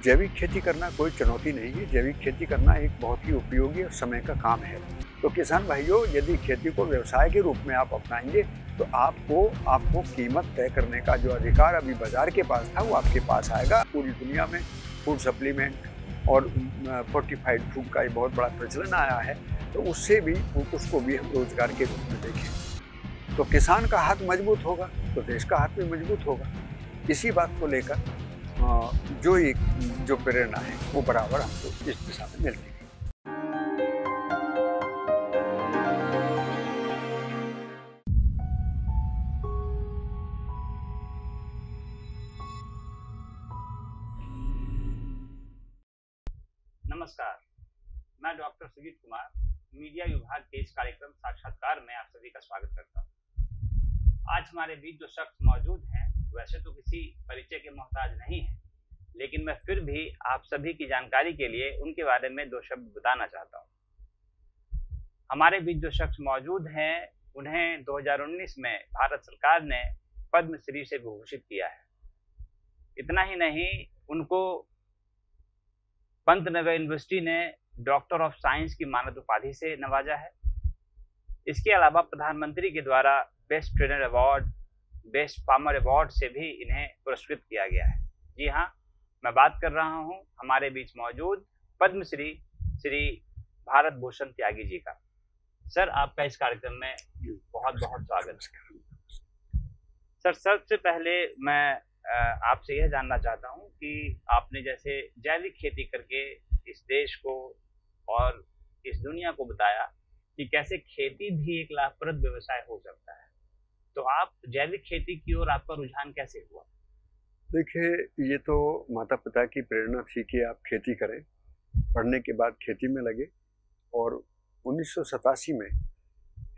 जैविक खेती करना कोई चुनौती नहीं है। जैविक खेती करना एक बहुत ही उपयोगी और समय का काम है। तो किसान भाइयों, यदि खेती को व्यवसाय के रूप में आप अपनाएंगे तो आपको कीमत तय करने का जो अधिकार अभी बाजार के पास था वो आपके पास आएगा। पूरी दुनिया में फूड सप्लीमेंट और फोर्टिफाइड फूड का एक बहुत बड़ा प्रचलन आया है, तो उसको भी हम रोजगार के रूप में देखें। तो किसान का हाथ मजबूत होगा तो देश का हाथ भी मजबूत होगा। इसी बात को लेकर जो प्रेरणा है वो बराबर हमको इस दिशा में मिलती है। नमस्कार, मैं डॉक्टर सुजीत कुमार मीडिया विभाग के इस कार्यक्रम साक्षात्कार में आप सभी का स्वागत करता हूँ। आज हमारे बीच जो शख्स मौजूद हैं वैसे तो किसी परिचय के मोहताज नहीं है, लेकिन मैं फिर भी आप सभी की जानकारी के लिए उनके बारे में दो शब्द बताना चाहता हूँ। हमारे बीच जो शख्स मौजूद हैं उन्हें 2019 में भारत सरकार ने पद्मश्री से भूषित किया है। इतना ही नहीं, उनको पंतनगर यूनिवर्सिटी ने डॉक्टर ऑफ साइंस की मानद उपाधि से नवाजा है। इसके अलावा प्रधानमंत्री के द्वारा best trainer award, best farmer award से भी इन्हें पुरस्कृत किया गया है। जी हाँ, मैं बात कर रहा हूँ हमारे बीच मौजूद पद्मश्री श्री भारत भूषण त्यागी जी का। सर, आपका इस कार्यक्रम में बहुत बहुत स्वागत है। सर, सबसे पहले मैं आपसे यह जानना चाहता हूं कि आपने जैसे जैविक खेती करके इस देश को और इस दुनिया को बताया कि कैसे खेती भी एक लाभप्रद व्यवसाय हो सकता है, तो आप जैविक खेती की ओर आपका रुझान कैसे हुआ? देखिए, ये तो माता पिता की प्रेरणा थी कि आप खेती करें। पढ़ने के बाद खेती में लगे और 1987 में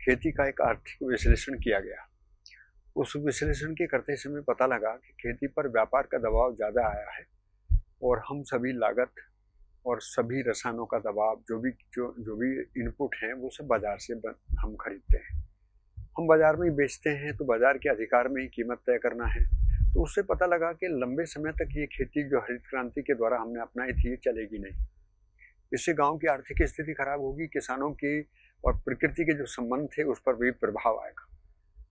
खेती का एक आर्थिक विश्लेषण किया गया। उस विश्लेषण के करते समय पता लगा कि खेती पर व्यापार का दबाव ज़्यादा आया है और हम सभी लागत और सभी रसायनों का दबाव जो भी इनपुट हैं वो सब बाजार से हम खरीदते हैं। हम बाजार में ही बेचते हैं, तो बाजार के अधिकार में ही कीमत तय करना है। तो उससे पता लगा कि लंबे समय तक ये खेती जो हरित क्रांति के द्वारा हमने अपनाई थी ये चलेगी नहीं। इससे गाँव की आर्थिक स्थिति खराब होगी, किसानों की और प्रकृति के जो संबंध थे उस पर भी प्रभाव आएगा।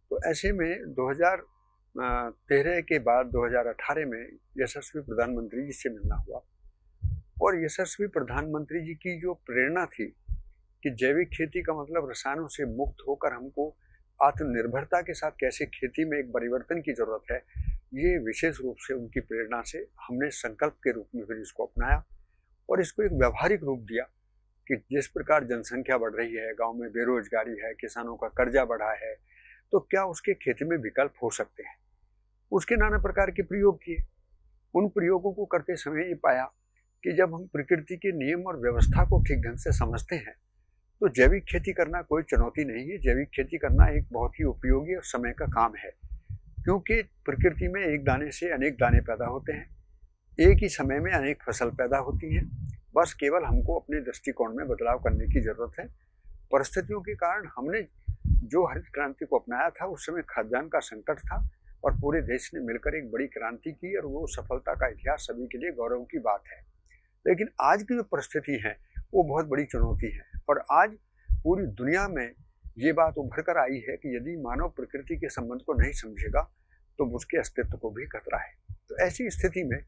तो ऐसे में 2013 के बाद 2018 में यशस्वी प्रधानमंत्री जी से मिलना हुआ और यशस्वी प्रधानमंत्री जी की जो प्रेरणा थी कि जैविक खेती का मतलब रसायनों से मुक्त होकर हमको आत्मनिर्भरता के साथ कैसे खेती में एक परिवर्तन की जरूरत है, ये विशेष रूप से उनकी प्रेरणा से हमने संकल्प के रूप में फिर इसको अपनाया और इसको एक व्यावहारिक रूप दिया कि जिस प्रकार जनसंख्या बढ़ रही है, गाँव में बेरोजगारी है, किसानों का कर्जा बढ़ा है, तो क्या उसके खेती में विकल्प हो सकते हैं। उसके नाना प्रकार के प्रयोग किए। उन प्रयोगों को करते समय ये पाया कि जब हम प्रकृति के नियम और व्यवस्था को ठीक ढंग से समझते हैं तो जैविक खेती करना कोई चुनौती नहीं है। जैविक खेती करना एक बहुत ही उपयोगी और समय का काम है, क्योंकि प्रकृति में एक दाने से अनेक दाने पैदा होते हैं, एक ही समय में अनेक फसल पैदा होती हैं। बस केवल हमको अपने दृष्टिकोण में बदलाव करने की जरूरत है। परिस्थितियों के कारण हमने जो हरित क्रांति को अपनाया था उस समय खाद्यान्न का संकट था और पूरे देश ने मिलकर एक बड़ी क्रांति की और वो सफलता का इतिहास सभी के लिए गौरव की बात है। लेकिन आज की जो परिस्थिति है वो बहुत बड़ी चुनौती है और आज पूरी दुनिया में ये बात उभर कर आई है कि यदि मानव प्रकृति के संबंध को नहीं समझेगा तो उसके अस्तित्व को भी खतरा है। तो ऐसी स्थिति में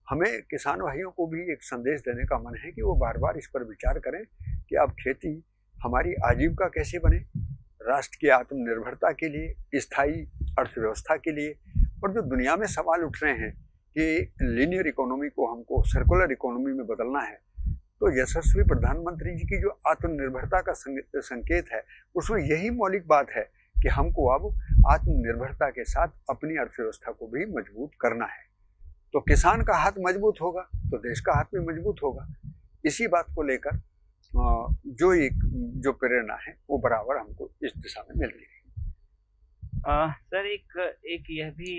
हमें किसान भाइयों को भी एक संदेश देने का मन है कि वो बार बार इस पर विचार करें कि अब खेती हमारी आजीविका कैसे बने, राष्ट्र की आत्मनिर्भरता के लिए, स्थायी अर्थव्यवस्था के लिए। और जो दुनिया में सवाल उठ रहे हैं कि लीनियर इकोनॉमी को हमको सर्कुलर इकोनॉमी में बदलना है, तो यशस्वी प्रधानमंत्री जी की जो आत्मनिर्भरता का संकेत है उसमें यही मौलिक बात है कि हमको अब आत्मनिर्भरता के साथ अपनी अर्थव्यवस्था को भी मजबूत करना है। तो किसान का हाथ मजबूत होगा तो देश का हाथ भी मजबूत होगा। इसी बात को लेकर जो प्रेरणा है वो बराबर हमको इस दिशा में मिलती है। सर, एक यह भी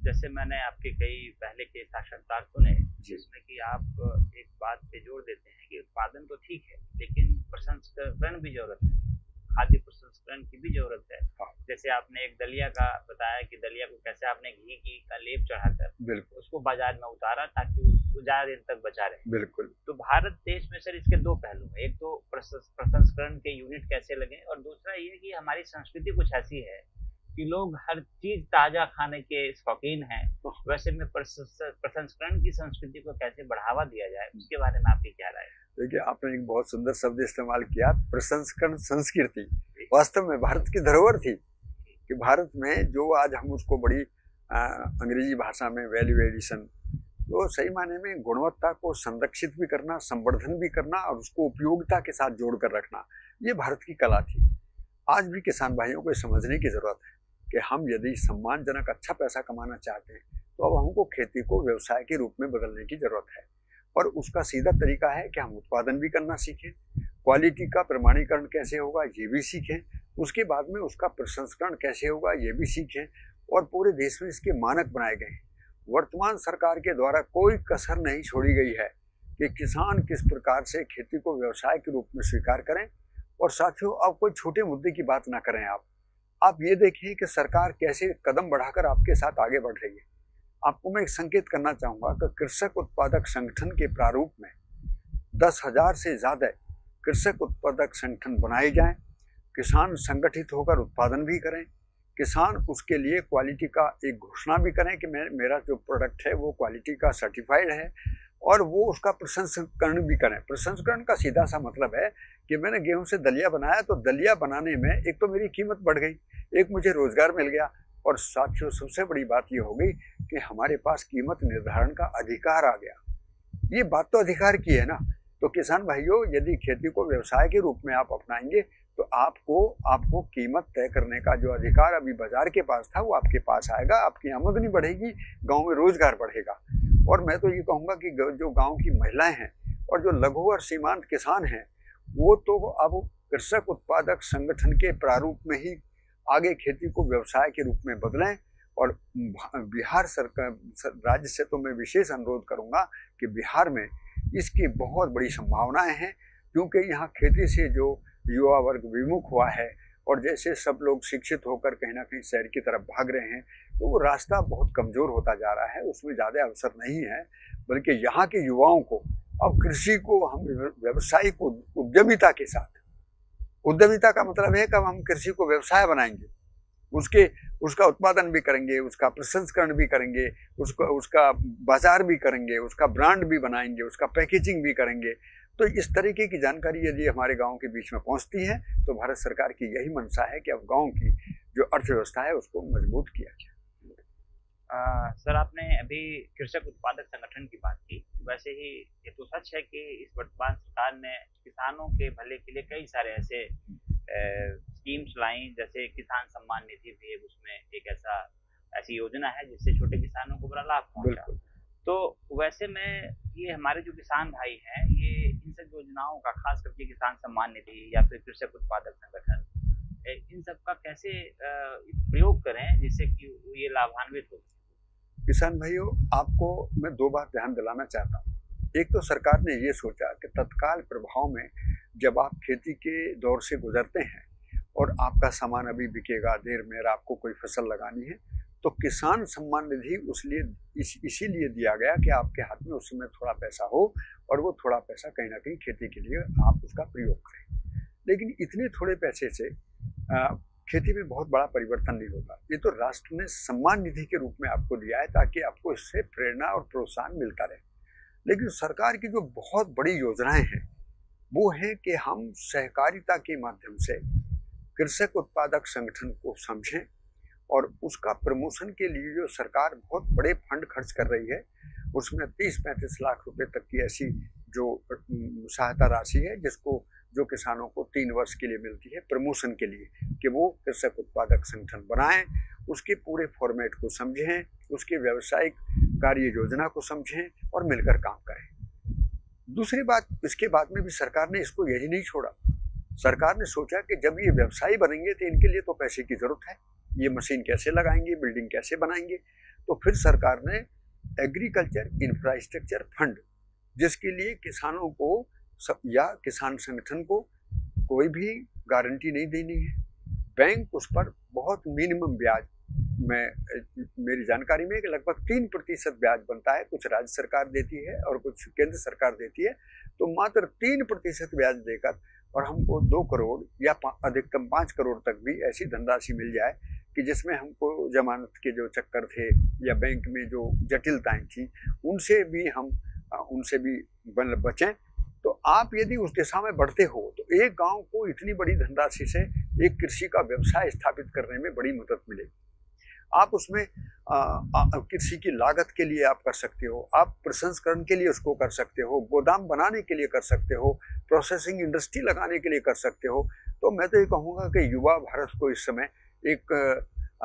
जैसे मैंने आपके कई पहले के साक्षात्कार सुने जिसमें कि आप एक बात पे जोर देते हैं कि उत्पादन तो ठीक है लेकिन प्रसंस्करण भी जरूरत है, खाद्य प्रसंस्करण की भी जरूरत है। जैसे आपने एक दलिया का बताया कि दलिया को कैसे आपने घी की का लेप चढ़ाकर उसको बाजार में उतारा ताकि ज्यादा दिन तक बचा रहे। बिल्कुल। तो भारत देश में सर इसके दो पहलू हैं, एक तो प्रसंस्करण के यूनिट कैसे लगे, और दूसरा ये कि हमारी संस्कृति कुछ ऐसी है कि लोग हर चीज ताजा खाने के शौकीन हैं। वैसे में प्रसंस्करण की संस्कृति को कैसे बढ़ावा दिया जाए, उसके बारे में आपकी क्या राय है? देखिए, आपने एक बहुत सुंदर शब्द इस्तेमाल किया, प्रसंस्करण संस्कृति। वास्तव में भारत की धरोहर थी कि भारत में जो आज हम उसको बड़ी अंग्रेजी भाषा में वैल्यू एडिशन, तो सही मायने में गुणवत्ता को संरक्षित भी करना, संवर्धन भी करना और उसको उपयोगिता के साथ जोड़कर रखना, ये भारत की कला थी। आज भी किसान भाइयों को समझने की जरूरत है कि हम यदि सम्मानजनक अच्छा पैसा कमाना चाहते हैं तो अब हमको खेती को व्यवसाय के रूप में बदलने की जरूरत है। और उसका सीधा तरीका है कि हम उत्पादन भी करना सीखें, क्वालिटी का प्रमाणीकरण कैसे होगा ये भी सीखें, उसके बाद में उसका प्रसंस्करण कैसे होगा ये भी सीखें, और पूरे देश में इसके मानक बनाए गए हैं। वर्तमान सरकार के द्वारा कोई कसर नहीं छोड़ी गई है कि किसान किस प्रकार से खेती को व्यवसाय के रूप में स्वीकार करें। और साथियों, अब कोई छोटे मुद्दे की बात ना करें। आप ये देखें कि सरकार कैसे कदम बढ़ाकर आपके साथ आगे बढ़ रही है। आपको मैं एक संकेत करना चाहूँगा कि कृषक उत्पादक संगठन के प्रारूप में 10,000 से ज़्यादा कृषक उत्पादक संगठन बनाए जाएं, किसान संगठित होकर उत्पादन भी करें, किसान उसके लिए क्वालिटी का एक घोषणा भी करें कि मेरा जो प्रोडक्ट है वो क्वालिटी का सर्टिफाइड है, और वो उसका प्रसंस्करण भी करें। प्रसंस्करण का सीधा सा मतलब है कि मैंने गेहूं से दलिया बनाया तो दलिया बनाने में एक तो मेरी कीमत बढ़ गई, एक मुझे रोजगार मिल गया, और साथियों सबसे बड़ी बात ये हो गई कि हमारे पास कीमत निर्धारण का अधिकार आ गया। ये बात तो अधिकार की है ना। तो किसान भाइयों, यदि खेती को व्यवसाय के रूप में आप अपनाएंगे तो आपको कीमत तय करने का जो अधिकार अभी बाजार के पास था वो आपके पास आएगा, आपकी आमदनी बढ़ेगी, गांव में रोजगार बढ़ेगा। और मैं तो ये कहूँगा कि जो गांव की महिलाएं हैं और जो लघु और सीमांत किसान हैं वो तो अब कृषक उत्पादक संगठन के प्रारूप में ही आगे खेती को व्यवसाय के रूप में बदलें। और बिहार सरकार राज्य से तो मैं विशेष अनुरोध करूँगा कि बिहार में इसकी बहुत बड़ी संभावनाएं हैं, क्योंकि यहाँ खेती से जो युवा वर्ग विमुख हुआ है और जैसे सब लोग शिक्षित होकर कहीं ना कहीं शहर की तरफ भाग रहे हैं, तो वो रास्ता बहुत कमजोर होता जा रहा है, उसमें ज़्यादा अवसर नहीं है। बल्कि यहाँ के युवाओं को अब कृषि को हम व्यवसायिक उद्यमिता के साथ, उद्यमिता का मतलब है कि हम कृषि को व्यवसाय बनाएंगे, उसका उत्पादन भी करेंगे, उसका प्रसंस्करण भी करेंगे, उसका बाजार भी करेंगे, उसका ब्रांड भी बनाएंगे, उसका पैकेजिंग भी करेंगे। तो इस तरीके की जानकारी यदि हमारे गांव के बीच में पहुंचती है तो भारत सरकार की यही मंशा है कि अब गांव की जो अर्थव्यवस्था है उसको मजबूत किया जाए। सर, आपने अभी कृषक उत्पादक संगठन की बात की। वैसे ही ये तो सच है कि इस वर्तमान सरकार ने किसानों के भले के लिए कई सारे ऐसे स्कीम्स लाई, जैसे किसान सम्मान निधि भी है, उसमें एक ऐसी योजना है जिससे छोटे किसानों को बड़ा लाभ पहुंचा। तो वैसे में ये हमारे जो किसान भाई हैं, ये इन सब योजनाओं का, खास करके किसान सम्मान निधि या फिर कृषक उत्पादक संगठन, इन सब का कैसे प्रयोग करें जिससे कि ये लाभान्वित हो? किसान भाइयों, आपको मैं दो बात ध्यान दिलाना चाहता हूँ। एक तो सरकार ने ये सोचा कि तत्काल प्रभाव में जब आप खेती के दौर से गुजरते हैं और आपका सामान अभी बिकेगा, देर में आपको कोई फसल लगानी है, तो किसान सम्मान निधि इसीलिए दिया गया कि आपके हाथ में उस समय थोड़ा पैसा हो और वो थोड़ा पैसा कहीं ना कहीं खेती के लिए आप उसका प्रयोग करें। लेकिन इतने थोड़े पैसे से खेती में बहुत बड़ा परिवर्तन नहीं होता। ये तो राष्ट्र ने सम्मान निधि के रूप में आपको दिया है ताकि आपको इससे प्रेरणा और प्रोत्साहन मिलता रहे। लेकिन सरकार की जो बहुत बड़ी योजनाएं हैं वो है कि हम सहकारिता के माध्यम से कृषक उत्पादक संगठन को समझें और उसका प्रमोशन के लिए जो सरकार बहुत बड़े फंड खर्च कर रही है, उसमें 30-35 लाख रुपए तक की ऐसी जो सहायता राशि है जो किसानों को 3 वर्ष के लिए मिलती है प्रमोशन के लिए, कि वो कृषक उत्पादक संगठन बनाएं, उसके पूरे फॉर्मेट को समझें, उसके व्यावसायिक कार्य योजना को समझें और मिलकर काम करें। दूसरी बात, इसके बाद में भी सरकार ने इसको यही नहीं छोड़ा। सरकार ने सोचा कि जब ये व्यवसायी बनेंगे तो इनके लिए तो पैसे की जरूरत है, ये मशीन कैसे लगाएंगे, बिल्डिंग कैसे बनाएंगे। तो फिर सरकार ने एग्रीकल्चर इंफ्रास्ट्रक्चर फंड, जिसके लिए किसानों को या किसान संगठन को कोई भी गारंटी नहीं देनी है, बैंक उस पर बहुत मिनिमम ब्याज मेरी जानकारी में कि लगभग 3% ब्याज बनता है, कुछ राज्य सरकार देती है और कुछ केंद्र सरकार देती है। तो मात्र 3% ब्याज देकर और हमको 2 करोड़ या अधिकतम 5 करोड़ तक भी ऐसी धनराशि मिल जाए कि जिसमें हमको जमानत के जो चक्कर थे या बैंक में जो जटिलताएं थी उनसे भी बचें। तो आप यदि उस दिशा में बढ़ते हो तो एक गांव को इतनी बड़ी धनराशि से एक कृषि का व्यवसाय स्थापित करने में बड़ी मदद मिलेगी। आप उसमें कृषि की लागत के लिए आप कर सकते हो, आप प्रसंस्करण के लिए उसको कर सकते हो, गोदाम बनाने के लिए कर सकते हो, प्रोसेसिंग इंडस्ट्री लगाने के लिए कर सकते हो। तो मैं तो ये कहूँगा कि युवा भारत को इस समय एक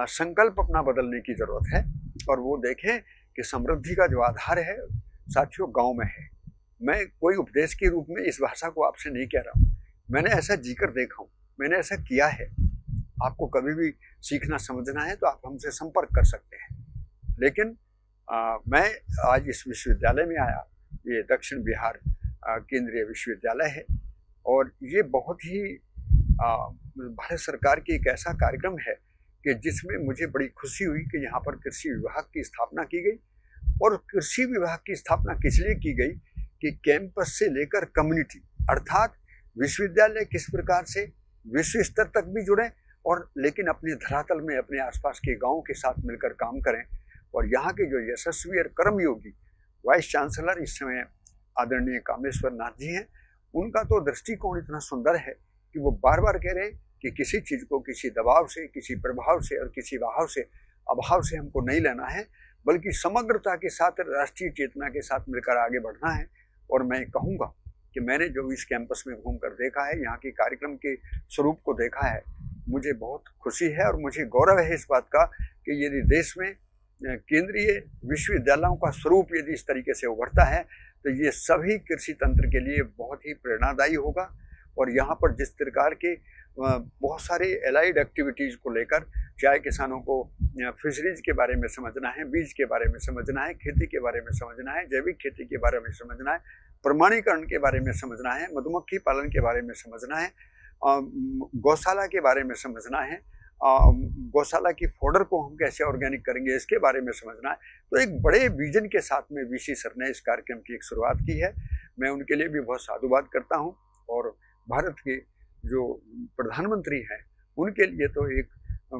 संकल्प अपना बदलने की जरूरत है और वो देखें कि समृद्धि का जो आधार है साथियों गांव में है। मैं कोई उपदेश के रूप में इस भाषा को आपसे नहीं कह रहा हूँ, मैंने ऐसा जीकर देखा हूँ, मैंने ऐसा किया है। आपको कभी भी सीखना समझना है तो आप हमसे संपर्क कर सकते हैं। लेकिन मैं आज इस विश्वविद्यालय में आया, ये दक्षिण बिहार केंद्रीय विश्वविद्यालय है और ये बहुत ही भारत सरकार की एक ऐसा कार्यक्रम है कि जिसमें मुझे बड़ी खुशी हुई कि यहाँ पर कृषि विभाग की स्थापना की गई। और कृषि विभाग की स्थापना किस लिए की गई कि कैंपस से लेकर कम्युनिटी अर्थात विश्वविद्यालय किस प्रकार से विश्व स्तर तक भी जुड़े और लेकिन अपने धरातल में अपने आसपास के गांवों के साथ मिलकर काम करें। और यहाँ के जो यशस्वी और कर्मयोगी वाइस चांसलर इस समय आदरणीय कामेश्वर नाथ जी हैं, उनका तो दृष्टिकोण इतना सुंदर है कि वो बार बार कह रहे हैं कि किसी चीज़ को किसी दबाव से, किसी प्रभाव से और किसी भाव से, अभाव से हमको नहीं लेना है, बल्कि समग्रता के साथ राष्ट्रीय चेतना के साथ मिलकर आगे बढ़ना है। और मैं कहूँगा कि मैंने जो इस कैंपस में घूमकर देखा है, यहाँ के कार्यक्रम के स्वरूप को देखा है, मुझे बहुत खुशी है और मुझे गौरव है इस बात का कि यदि देश में केंद्रीय विश्वविद्यालयों का स्वरूप यदि इस तरीके से उभरता है तो ये सभी कृषि तंत्र के लिए बहुत ही प्रेरणादायी होगा। और यहाँ पर जिस प्रकार के बहुत सारे एलाइड एक्टिविटीज़ को लेकर, चाहे किसानों को फिशरीज के बारे में समझना है, बीज के बारे में समझना है, खेती के बारे में समझना है, जैविक खेती के बारे में समझना है, प्रमाणीकरण के बारे में समझना है, मधुमक्खी पालन के बारे में समझना है, गौशाला के बारे में समझना है, गौशाला की फोडर को हम कैसे ऑर्गेनिक करेंगे इसके बारे में समझना है। तो एक बड़े विजन के साथ में वीसी सर ने इस कार्यक्रम की एक शुरुआत की है। मैं उनके लिए भी बहुत साधुवाद करता हूँ और भारत के जो प्रधानमंत्री हैं उनके लिए तो एक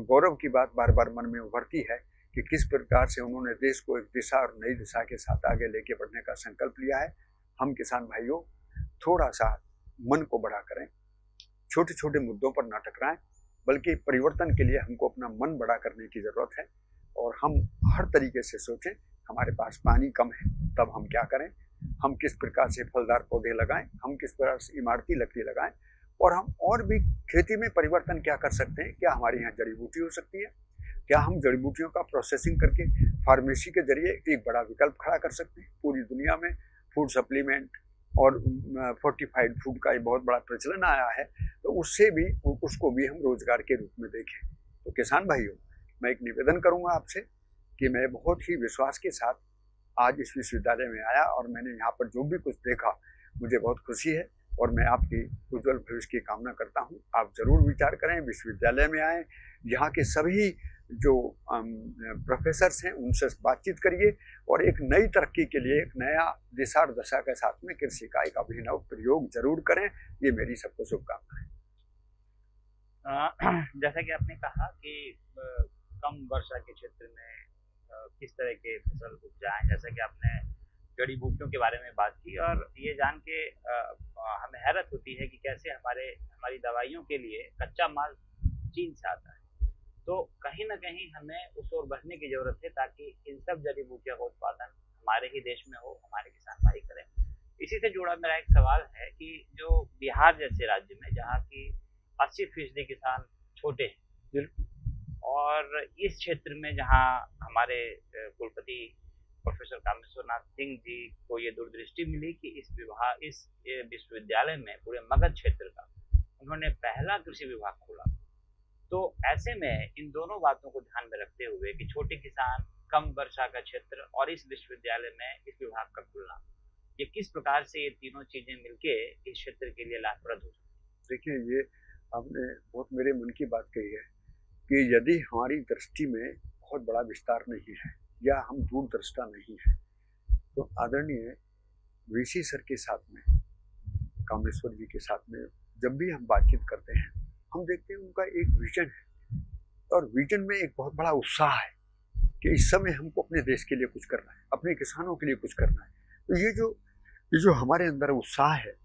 गौरव की बात बार बार मन में उभरती है कि किस प्रकार से उन्होंने देश को एक दिशा और नई दिशा के साथ आगे लेके बढ़ने का संकल्प लिया है। हम किसान भाइयों थोड़ा सा मन को बड़ा करें, छोटे छोटे मुद्दों पर ना टकराएं, बल्कि परिवर्तन के लिए हमको अपना मन बड़ा करने की ज़रूरत है। और हम हर तरीके से सोचें, हमारे पास पानी कम है तब हम क्या करें, हम किस प्रकार से फलदार पौधे लगाएं, हम किस प्रकार से इमारती लकड़ी लगाएं, और हम और भी खेती में परिवर्तन क्या कर सकते हैं। क्या हमारे यहाँ जड़ी बूटी हो सकती है, क्या हम जड़ी बूटियों का प्रोसेसिंग करके फार्मेसी के जरिए एक बड़ा विकल्प खड़ा कर सकते हैं। पूरी दुनिया में फूड सप्लीमेंट और फोर्टिफाइड फूड का एक बहुत बड़ा प्रचलन आया है, तो उसको भी हम रोजगार के रूप में देखें। तो किसान भाइयों, मैं एक निवेदन करूंगा आपसे कि मैं बहुत ही विश्वास के साथ आज इस विश्वविद्यालय में आया और मैंने यहाँ पर जो भी कुछ देखा मुझे बहुत खुशी है और मैं आपकी उज्जवल भविष्य की कामना करता हूँ। आप जरूर विचार करें, विश्वविद्यालय में आएँ, यहाँ के सभी जो प्रोफेसर्स हैं उनसे बातचीत करिए और एक नई तरक्की के लिए एक नया दिशा और दशा के साथ में कृषि का एक अभिनव प्रयोग जरूर करें। ये मेरी सबको शुभकामनाएं। जैसा कि आपने कहा कि कम वर्षा के क्षेत्र में किस तरह के फसल उपजाएं, जैसा कि आपने जड़ी बूटियों के बारे में बात की, और ये जान के हमें हैरत होती है कि कैसे हमारी दवाइयों के लिए कच्चा माल चीन से आता है। तो कहीं ना कहीं हमें उस ओर बढ़ने की जरूरत है ताकि इन सब जड़ी बूटियों का उत्पादन हमारे ही देश में हो, हमारे किसान भाई करें। इसी से जुड़ा मेरा एक सवाल है कि जो बिहार जैसे राज्य में जहाँ की 80% किसान छोटे हैं और इस क्षेत्र में जहाँ हमारे कुलपति प्रोफेसर कामेश्वर नाथ सिंह जी को ये दूरदृष्टि मिली कि इस विश्वविद्यालय में पूरे मगध क्षेत्र का उन्होंने पहला कृषि विभाग खोला। तो ऐसे में इन दोनों बातों को ध्यान में रखते हुए कि छोटे किसान, कम वर्षा का क्षेत्र और इस विश्वविद्यालय में इस विभाग का खुलना, ये किस प्रकार से ये तीनों चीजें मिलके इस क्षेत्र के लिए लाभप्रद हो सकती है? देखिए, ये आपने बहुत मेरे मन की बात कही है कि यदि हमारी दृष्टि में बहुत बड़ा विस्तार नहीं है या हम दूरदर्शिता नहीं है। तो आदरणीय वीसी सर के साथ में, कामेश्वर जी के साथ में जब भी हम बातचीत करते हैं, हम देखते हैं उनका एक विजन है और विजन में एक बहुत बड़ा उत्साह है कि इस समय हमको अपने देश के लिए कुछ करना है, अपने किसानों के लिए कुछ करना है। तो ये जो हमारे अंदर उत्साह है,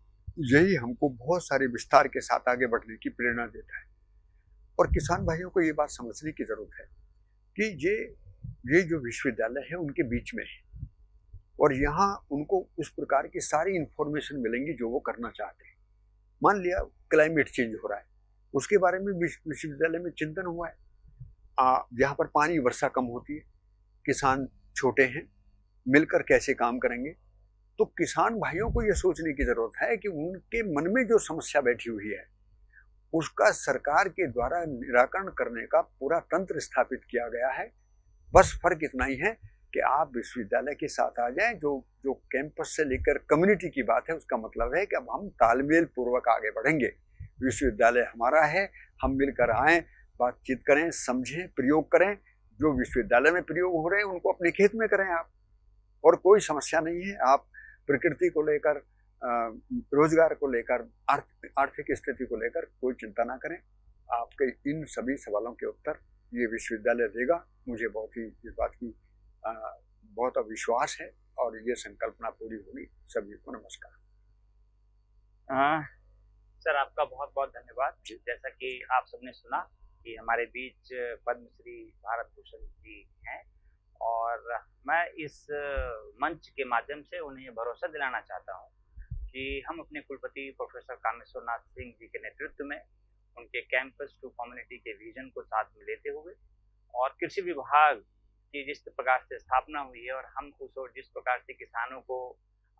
यही हमको बहुत सारे विस्तार के साथ आगे बढ़ने की प्रेरणा देता है। और किसान भाइयों को ये बात समझने की जरूरत है कि ये जो विश्वविद्यालय है उनके बीच में है और यहाँ उनको उस प्रकार की सारी इंफॉर्मेशन मिलेंगी जो वो करना चाहते हैं। मान लिया क्लाइमेट चेंज हो रहा है, उसके बारे में विश्वविद्यालय में चिंतन हुआ है। यहाँ पर पानी वर्षा कम होती है, किसान छोटे हैं, मिलकर कैसे काम करेंगे। तो किसान भाइयों को यह सोचने की जरूरत है कि उनके मन में जो समस्या बैठी हुई है उसका सरकार के द्वारा निराकरण करने का पूरा तंत्र स्थापित किया गया है। बस फर्क इतना ही है कि आप विश्वविद्यालय के साथ आ जाएं। जो कैंपस से लेकर कम्युनिटी की बात है, उसका मतलब है कि अब हम तालमेल पूर्वक आगे बढ़ेंगे। विश्वविद्यालय हमारा है, हम मिलकर आएं, बातचीत करें, समझें, प्रयोग करें। जो विश्वविद्यालय में प्रयोग हो रहे हैं उनको अपने खेत में करें आप, और कोई समस्या नहीं है। आप प्रकृति को लेकर, रोजगार को लेकर, आर्थिक स्थिति को लेकर कोई चिंता ना करें। आपके इन सभी सवालों के उत्तर ये विश्वविद्यालय देगा। मुझे बहुत ही इस बात की बहुत विश्वास है और ये संकल्पना पूरी होगी। सभी को नमस्कार। सर, आपका बहुत बहुत धन्यवाद। जैसा कि आप सबने सुना कि हमारे बीच पद्मश्री भारत भूषण जी हैं और मैं इस मंच के माध्यम से उन्हें भरोसा दिलाना चाहता हूं कि हम अपने कुलपति प्रोफेसर कामेश्वर नाथ सिंह जी के नेतृत्व में उनके कैंपस टू कम्युनिटी के विजन को साथ में लेते हुए और कृषि विभाग की जिस प्रकार से स्थापना हुई है और हम जिस प्रकार से किसानों को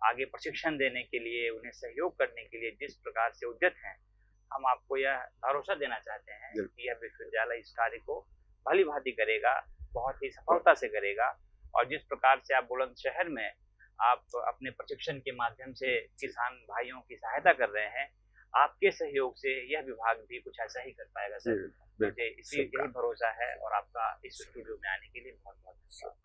आगे प्रशिक्षण देने के लिए, उन्हें सहयोग करने के लिए जिस प्रकार से उद्यत हैं, हम आपको यह भरोसा देना चाहते हैं कि यह विश्वविद्यालय इस कार्य को भली भांति करेगा, बहुत ही सफलता से करेगा। और जिस प्रकार से आप बुलंदशहर में आप अपने प्रशिक्षण के माध्यम से किसान भाइयों की सहायता कर रहे हैं, आपके सहयोग से यह विभाग भी कुछ ऐसा ही कर पाएगा सर। मुझे यही भरोसा है और आपका इस स्टूडियो में आने के लिए बहुत बहुत धन्यवाद।